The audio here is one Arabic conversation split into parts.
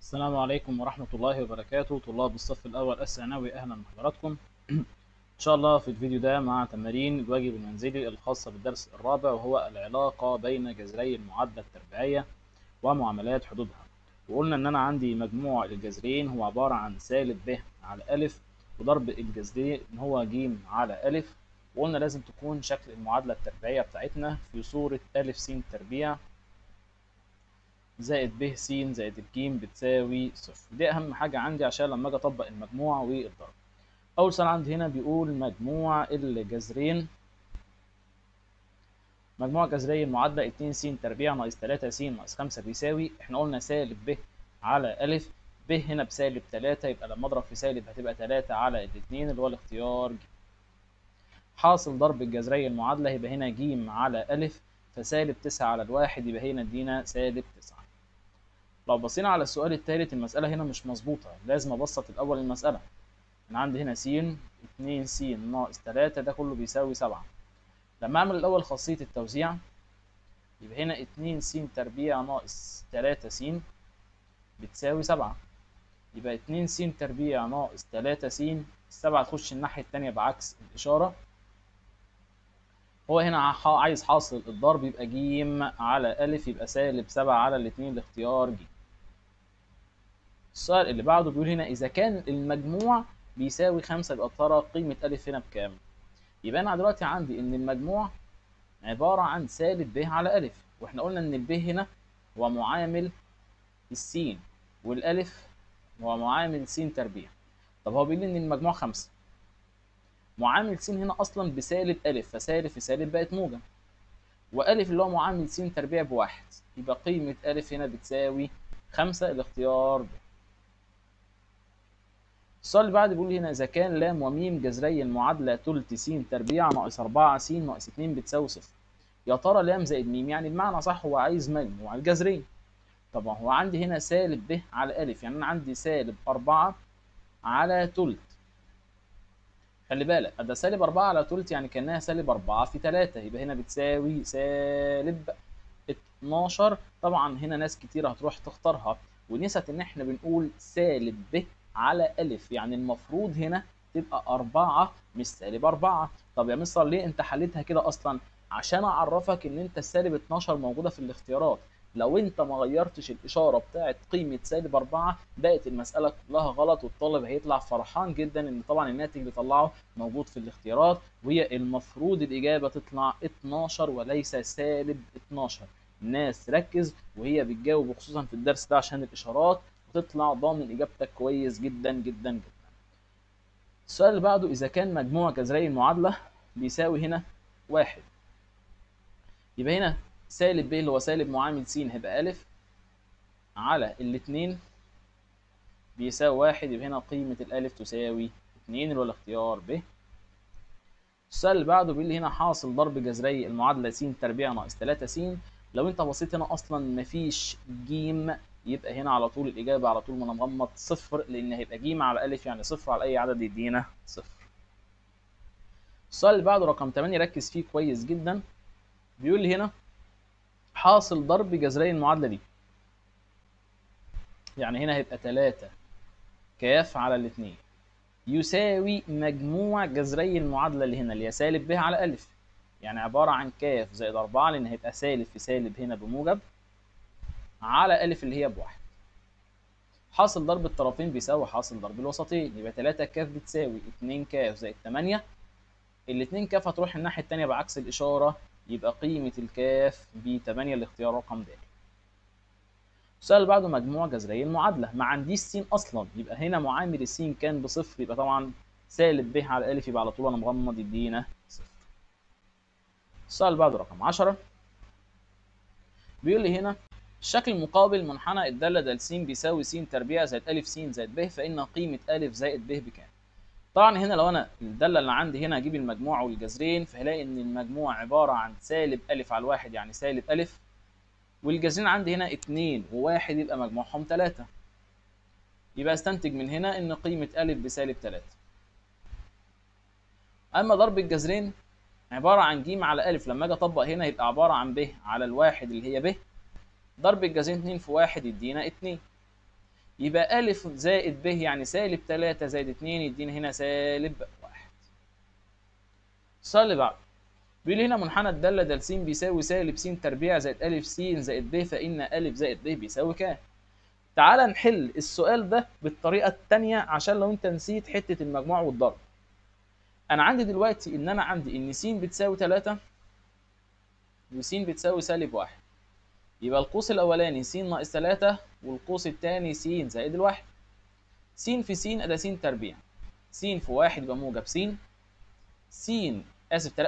السلام عليكم ورحمة الله وبركاته. طلاب الصف الأول الثانوي، أهلا بحضراتكم. إن شاء الله في الفيديو ده مع تمارين الواجب المنزلي الخاصة بالدرس الرابع، وهو العلاقة بين جذري المعادلة التربيعية ومعاملات حدودها. وقلنا إن أنا عندي مجموع الجذرين هو عبارة عن سالب ب على أ، وضرب الجذرين هو ج على أ. وقلنا لازم تكون شكل المعادلة التربيعية بتاعتنا في صورة أ س تربيع زائد ب س زائد الج بتساوي صفر. دي أهم حاجة عندي عشان لما أجي أطبق المجموع والضرب. أول سؤال عندي هنا بيقول مجموع الجذرين، مجموع جذري المعادلة 2 س تربيع ناقص 3 س ناقص 5 بيساوي، إحنا قلنا سالب ب على أ. ب هنا بسالب 3، يبقى لما أضرب في سالب هتبقى 3 على الاتنين اللي هو الاختيار ج. حاصل ضرب الجذري المعادلة يبقى هنا ج على أ، فسالب 9 على الواحد يبقى هنا ادينا سالب 9. لو بصينا على السؤال الثالث المسألة هنا مش مظبوطة، لازم أبسط الأول المسألة. أنا عندي هنا س 2 س ناقص 3 ده كله بيساوي 7. لما أعمل الأول خاصية التوزيع يبقى هنا 2 س تربيع ناقص 3 س بتساوي 7، يبقى 2 س تربيع ناقص 3 س، السبعة تخش الناحية التانية بعكس الإشارة. هو هنا عايز حاصل الضرب يبقى ج على أ، يبقى سالب 7 على الاتنين الاختيار ج. السؤال اللي بعده بيقول هنا إذا كان المجموع بيساوي 5 يبقى ترى قيمة أ هنا بكام؟ يبقى أنا دلوقتي عندي إن المجموع عبارة عن سالب ب على أ، وإحنا قلنا إن الب هنا هو معامل السين والألف هو معامل س تربيع. طب هو بيقول لي إن المجموع 5، معامل س هنا أصلا بسالب أ، فسالب في سالب بقت موجب، وألف اللي هو معامل س تربيع بواحد، يبقى قيمة أ هنا بتساوي 5 الاختيار ب. السؤال اللي بعده بيقول هنا إذا كان لام وميم جذري المعادلة تلت س تربيع ناقص 4 س ناقص 2 بتساوي صفر، يا ترى لام زائد ميم، يعني بمعنى صح هو عايز مجموع الجذرين. طبعا هو عندي هنا سالب ب على أ، يعني أنا عندي سالب 4 على تلت. خلي بالك ده سالب 4 على تلت يعني كأنها سالب 4 في 3، يبقى هنا بتساوي سالب 12. طبعا هنا ناس كتير هتروح تختارها ونسيت ان احنا بنقول سالب ب على أ، يعني المفروض هنا تبقى 4 مش سالب 4. طب يا مستر ليه انت حليتها كده اصلا؟ عشان اعرفك ان انت السالب 12 موجوده في الاختيارات، لو انت ما غيرتش الاشاره بتاعت قيمه سالب 4 بقت المساله كلها غلط، والطالب هيطلع فرحان جدا ان طبعا الناتج اللي طلعه موجود في الاختيارات، وهي المفروض الاجابه تطلع 12 وليس سالب 12. الناس تركز وهي بتجاوب، وخصوصا في الدرس ده عشان الاشارات، وتطلع ضامن اجابتك كويس جدا جدا جدا. السؤال اللي بعده اذا كان مجموع جذري المعادله بيساوي هنا 1، يبقى هنا سالب ب اللي هو سالب معامل س هيبقى أ على الاتنين بيساوي 1، يبقى هنا قيمة الألف تساوي 2 اللي هو الاختيار ب. السؤال اللي بعده بيقول لي هنا حاصل ضرب جذري المعادلة س تربيع ناقص 3 س. لو انت بصيت هنا اصلا مفيش ج، يبقى هنا على طول الاجابة على طول ما انا مغمض صفر، لان هيبقى ج على أ يعني صفر على اي عدد يدينا صفر. السؤال اللي بعده رقم 8 ركز فيه كويس جدا، بيقول لي هنا حاصل ضرب جذري المعادلة دي، يعني هنا هيبقى 3 كاف على الاتنين يساوي مجموع جذري المعادلة اللي هنا اللي هي سالب ب على أ، يعني عبارة عن كاف زائد 4 لأن هيبقى سالب في سالب هنا بموجب على أ اللي هي بواحد. حاصل ضرب الطرفين بيساوي حاصل ضرب الوسطين، يبقى 3 كاف بتساوي 2 كاف زائد 8، الاتنين كاف هتروح الناحية التانية بعكس الإشارة، يبقى قيمة الكاف ب 8 الاختيار رقم د. السؤال اللي بعده مجموع جذري المعادلة، ما عنديش س أصلا، يبقى هنا معامل الس كان بصفر، يبقى طبعا سالب ب على أ يبقى على طول أنا مغمض يدينا صفر. السؤال اللي بعده رقم 10 بيقول لي هنا الشكل المقابل منحنى الدالة د س بيساوي س تربيع زائد أ س زائد ب، فإن قيمة أ زائد ب بكام؟ طبعا هنا لو أنا الدالة اللي عندي هنا هجيب المجموع والجذرين، فهلاقي إن المجموع عبارة عن سالب أ على الواحد يعني سالب أ، والجذرين عندي هنا 2 و1 يبقى مجموعهم 3، يبقى استنتج من هنا إن قيمة أ بسالب 3. أما ضرب الجذرين عبارة عن ج على أ، لما أجي أطبق هنا يبقى عبارة عن ب على الواحد اللي هي ب، ضرب الجذرين 2 في 1 يدينا 2، يبقى أ زائد ب يعني سالب 3 زائد 2 يدينا هنا سالب 1. السؤال اللي بعده بيقول لي هنا منحنى الدالة د س بيساوي سالب س تربيع زائد أ س زائد ب، فإن أ زائد ب بيساوي كام؟ تعالى نحل السؤال ده بالطريقة التانية عشان لو أنت نسيت حتة المجموع والضرب. أنا عندي دلوقتي إن أنا عندي إن س بتساوي 3 وس بتساوي سالب 1. يبقى القوس الأولاني س ناقص 3 والقوس الثاني س زائد الواحد. س في س أدا س تربيع. س في 1 يبقى موجب س.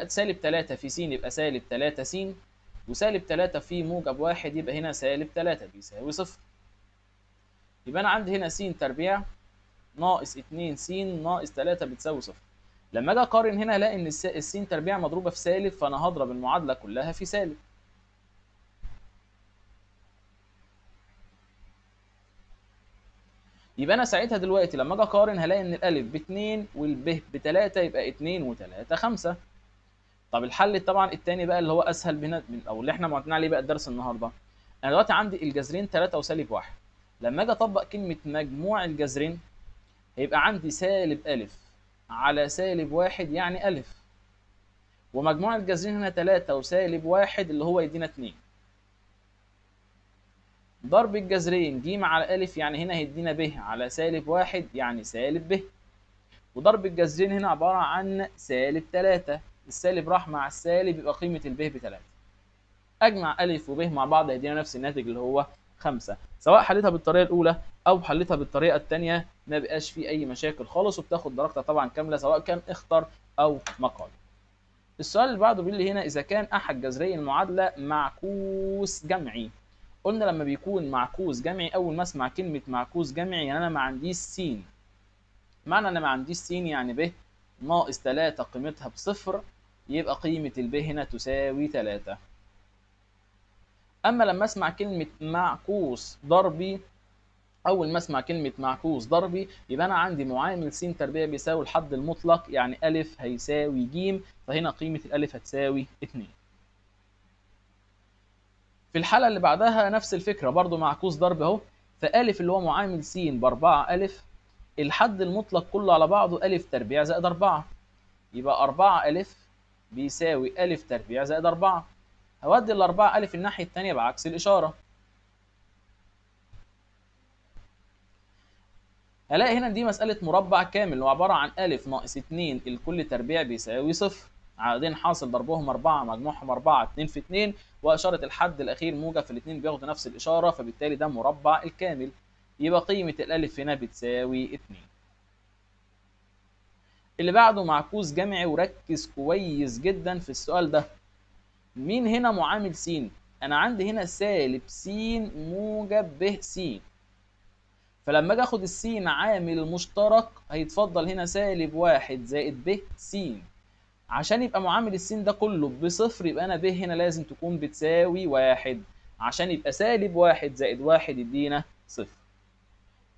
سالب 3 في س يبقى سالب 3 س، وسالب 3 في موجب 1 يبقى هنا سالب 3 بيساوي صفر. يبقى أنا عندي هنا س تربيع ناقص 2 س ناقص 3 بتساوي صفر. لما أجي أقارن هنا ألاقي إن الس تربيع مضروبة في سالب، فأنا هضرب المعادلة كلها في سالب. يبقى انا ساعتها دلوقتي لما اجي اقارن هلاقي ان الالف ب2 والب ب3 يبقى 2 و3 5. طب الحل طبعا الثاني بقى اللي هو اسهل من او اللي احنا معتمدين عليه بقى الدرس النهارده. انا دلوقتي عندي الجذرين 3 وسالب 1. لما اجي اطبق كلمه مجموع الجذرين هيبقى عندي سالب أ على سالب 1 يعني أ، ومجموع الجذرين هنا 3 وسالب 1 اللي هو يدينا 2. ضرب الجذرين ج على أ يعني هنا هيدينا ب على سالب 1 يعني سالب ب، وضرب الجذرين هنا عبارة عن سالب 3. السالب راح مع السالب يبقى قيمة الب ب3. أجمع أ وب مع بعض هيدينا نفس الناتج اللي هو 5. سواء حليتها بالطريقة الأولى أو حليتها بالطريقة الثانية ما بقاش فيه أي مشاكل خالص، وبتاخد درجتها طبعا كاملة سواء كان اختر أو مقال. السؤال اللي بعده بيقول لي هنا إذا كان أحد جذري المعادلة معكوس جمعي. قلنا لما بيكون معكوس جمعي أول ما أسمع كلمة معكوس جمعي يعني أنا ما عنديش س. معنى أنا ما عنديش س يعني ب ناقص 3 قيمتها بصفر، يبقى قيمة الب هنا تساوي 3. أما لما أسمع كلمة معكوس ضربي، أول ما أسمع كلمة معكوس ضربي يبقى أنا عندي معامل س تربيع بيساوي الحد المطلق يعني أ هيساوي ج، فهنا قيمة الألف هتساوي 2. في الحالة اللي بعدها نفس الفكرة برضو معكوس ضرب أهو، فألف اللي هو معامل س ب4 ألف، الحد المطلق كله على بعضه أ تربيع زائد 4، يبقى 4 أ بيساوي أ تربيع زائد 4. هودي ال4 أ الناحية التانية بعكس الإشارة. هلاقي هنا دي مسألة مربع كامل اللي هو عبارة عن أ ناقص 2 الكل تربيع بيساوي صفر. عددين حاصل ضربهم 4 مجموعهم 4 2 في 2، وإشارة الحد الأخير موجب في الاثنين بياخدوا نفس الإشارة، فبالتالي ده مربع الكامل. يبقى قيمة الألف هنا بتساوي 2. اللي بعده معكوس جمعي، وركز كويس جدا في السؤال ده. مين هنا معامل س؟ أنا عندي هنا سالب س موجب ب س، فلما اجي اخد السين عامل مشترك هيتفضل هنا سالب 1 زائد ب س. عشان يبقى معامل السين ده كله بصفر يبقى انا ب هنا لازم تكون بتساوي 1، عشان يبقى سالب 1 زائد 1 يدينا صفر.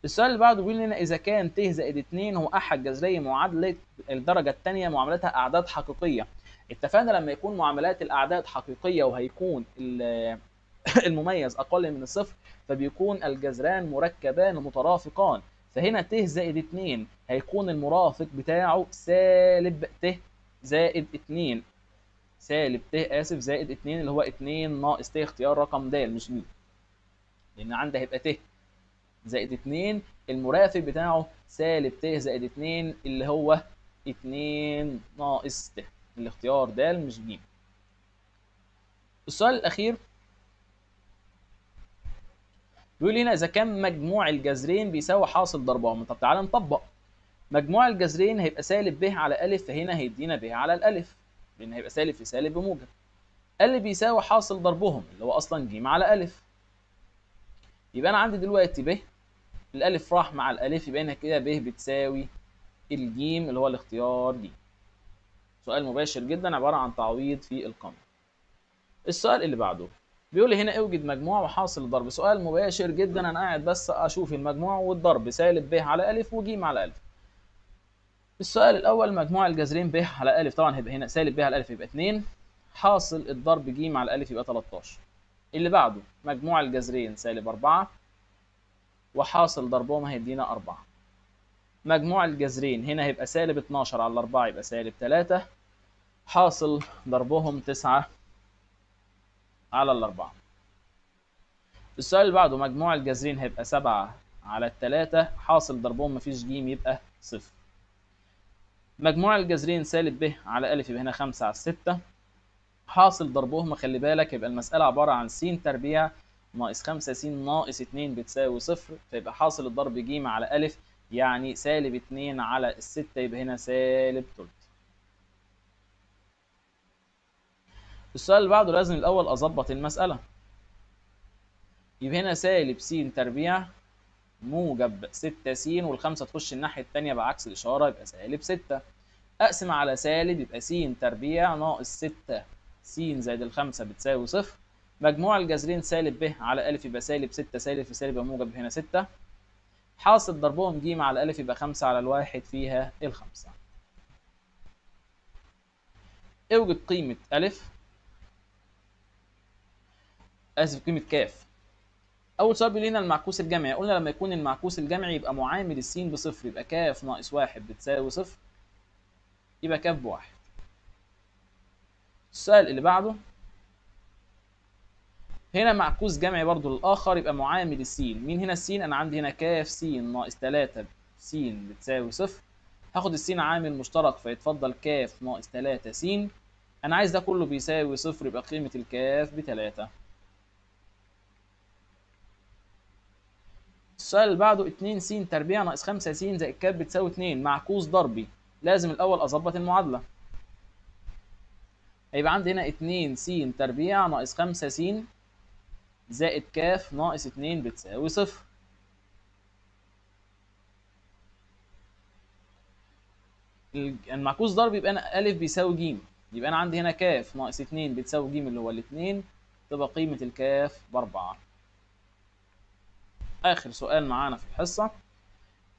السؤال اللي بعده بيقول لنا اذا كان ت زائد 2 هو احد جذري معادله الدرجه الثانيه معاملتها اعداد حقيقيه. اتفقنا لما يكون معاملات الاعداد حقيقيه وهيكون المميز اقل من الصفر فبيكون الجذران مركبان مترافقان، فهنا ت زائد 2 هيكون المرافق بتاعه سالب ت زائد 2 سالب ت زائد 2 اللي هو 2 ناقص ت اختيار رقم د مش م، لان عندي هيبقى ت زائد 2 المرافق بتاعه سالب ت زائد 2 اللي هو 2 ناقص ت الاختيار د مش ج. السؤال الاخير بيقول هنا اذا كان مجموع الجذرين بيساوي حاصل ضربهم. طب تعالى نطبق. مجموع الجذرين هيبقى سالب ب على أ، فهنا هيدينا ب على الألف لان هيبقى سالب في سالب بموجب. اللي بيساوي حاصل ضربهم اللي هو اصلا ج على أ، يبقى انا عندي دلوقتي ب الالف راح مع الالف يبقى هنا كده ب بتساوي الجيم اللي هو الاختيار ج. سؤال مباشر جدا عباره عن تعويض في القانون. السؤال اللي بعده بيقول لي هنا اوجد مجموع وحاصل الضرب. سؤال مباشر جدا، انا قاعد بس اشوف المجموع والضرب سالب ب على أ وج على أ. السؤال الاول مجموع الجذرين ب على أ طبعا هيبقى هنا سالب ب على أ يبقى 2 حاصل الضرب ج على أ يبقى 13. اللي بعده مجموع الجذرين سالب 4 وحاصل ضربهم هيدينا 4. مجموع الجذرين هنا هيبقى سالب 12 على 4 يبقى سالب 3، حاصل ضربهم 9 على 4. السؤال اللي بعده مجموع الجذرين هيبقى 7 على 3، حاصل ضربهم مفيش ج يبقى 0. مجموع الجذرين سالب ب على أ يبقى هنا 5 على 6، حاصل ضربهم خلي بالك يبقى المسألة عبارة عن س تربيع ناقص 5 س ناقص 2 بتساوي 0، فيبقى حاصل الضرب ج على أ يعني سالب 2 على 6 يبقى هنا سالب تلت. السؤال اللي بعده لازم الأول أظبط المسألة. يبقى هنا سالب س تربيع موجب 6 س والخمسة تخش الناحية التانية بعكس الإشارة يبقى سالب 6. أقسم على سالب يبقى س تربيع ناقص 6 س زائد الخمسة بتساوي 0. مجموع الجذرين سالب ب على أ يبقى سالب 6 سالب في سالب موجب هنا 6، حاصل ضربهم ج على أ يبقى 5 على الواحد فيها الخمسة. اوجد قيمة أ، قيمة ك. أول سؤال بيقول لنا المعكوس الجمعي، قلنا لما يكون المعكوس الجمعي يبقى معامل الس بصفر يبقى ك ناقص 1 بتساوي 0، يبقى ك ب1. السؤال اللي بعده هنا معكوس جمعي برضو للآخر يبقى معامل السين. مين هنا السين؟ أنا عندي هنا ك س ناقص 3 س بتساوي 0. هاخد السين عامل مشترك فيتفضل ك ناقص 3 س. أنا عايز ده كله بيساوي 0 يبقى قيمة الكاف ب3. السؤال اللي بعده 2 س تربيع ناقص 5 س زائد ك بتساوي 2 معكوس ضربي. لازم الأول أظبط المعادلة. هيبقى عندي هنا 2 س تربيع ناقص 5 س زائد ك ناقص 2 بتساوي 0. المعكوس ضرب يبقى أنا أ بيساوي ج، يبقى أنا عندي هنا ك ناقص 2 بتساوي ج اللي هو الاتنين، تبقى قيمة الكاف ب4. آخر سؤال معانا في الحصة،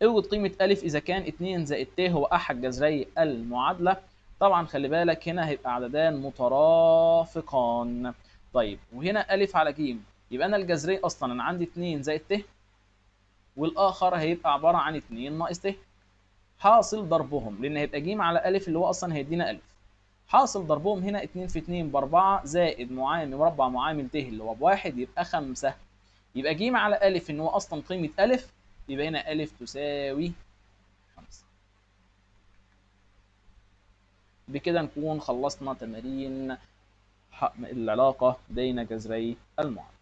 اوجد قيمة أ إذا كان 2 زائد ت هو أحد جذري المعادلة. طبعا خلي بالك هنا هيبقى عددان مترافقان. طيب وهنا أ على ج، يبقى أنا الجذري أصلا أنا عندي 2 زائد ت والآخر هيبقى عبارة عن 2 ناقص ت، حاصل ضربهم لأن هيبقى ج على أ اللي هو أصلا هيدينا أ، حاصل ضربهم هنا 2 في 2 ب4 زائد معامل مربع معامل ت اللي هو ب1 يبقى 5. يبقى ج على أ إن هو أصلا قيمة أ، يبقى هنا أ تساوي 5. بكده نكون خلصنا تمارين العلاقة بين جذري المعادلة.